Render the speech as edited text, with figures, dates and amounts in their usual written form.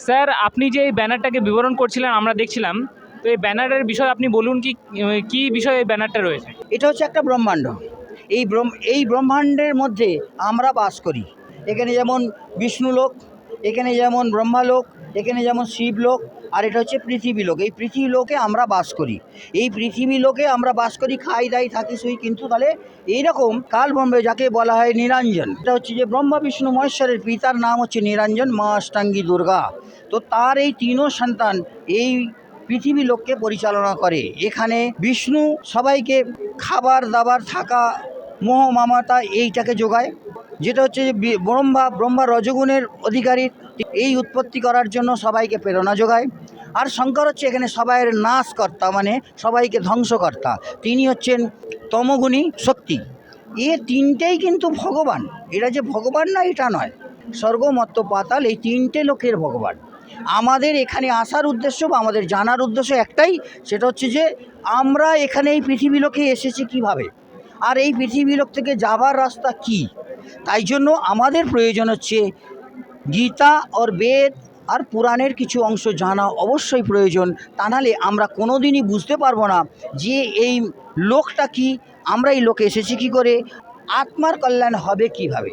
Sir, আপনি যে এই ব্যানারটাকে বিবরণ করছিলেন আমরা দেখছিলাম, তো এই ব্যানারের বিষয়ে আপনি বলুন কি বিষয়ে এই ব্যানারটা রয়েছে? এটা হচ্ছে একটা ব্রহ্মাণ্ড। এই ব্রহ্মাণ্ডের মধ্যে আমরা বাস করি। এখানে যেমন বিষ্ণুলোক, এখানে যেমন ব্রহ্মালোক, এখানে যেমন শিবলোক, আর এটা হচ্ছে পৃথিবীলোক। এই পৃথিবীলোকে আমরা বাস করি। এই পৃথিবীলোকে আমরা বাস করি, খাই দাই থাকি শুই, কিন্তু তাহলে এইরকম কালব্রহ্ম যাকে বলা হয় নিরঞ্জন, এটা হচ্ছে যে ব্রহ্মা বিষ্ণু মহেশ্বরের পিতার নাম হচ্ছে নিরঞ্জন, মা অষ্টাঙ্গী দুর্গা। তো তার এই তিনও সন্তান এই পৃথিবী লোককে পরিচালনা করে। এখানে বিষ্ণু সবাইকে খাবার দাবার থাকা মোহ মামাতা এইটাকে যোগায়, যেটা হচ্ছে যে ব্রহ্মা রজগুণের অধিকারী, এই উৎপত্তি করার জন্য সবাইকে প্রেরণা যোগায়। আর শঙ্কর হচ্ছে এখানে সবাইয়ের নাশকর্তা, মানে সবাইকে ধ্বংসকর্তা। তিনি হচ্ছেন তমগুণী শক্তি। এ তিনটেই কিন্তু ভগবান। এরা যে ভগবান না এটা নয়, স্বর্গ মর্ত্য পাতাল এই তিনটে লোকের ভগবান। আমাদের এখানে আসার উদ্দেশ্য বা আমাদের জানার উদ্দেশ্য একটাই, সেটা হচ্ছে যে আমরা এখানে এই পৃথিবী লোকে এসেছি কিভাবে, আর এই পৃথিবী লোক থেকে যাবার রাস্তা কি। তাই জন্য আমাদের প্রয়োজন হচ্ছে গীতা আর বেদ আর পুরাণের কিছু অংশ জানা অবশ্যই প্রয়োজন। তা নাহলে আমরা কোনো দিনই বুঝতে পারবো না যে এই লোকটা কি, আমরা এই লোকে এসেছি কী করে, আত্মার কল্যাণ হবে কিভাবে।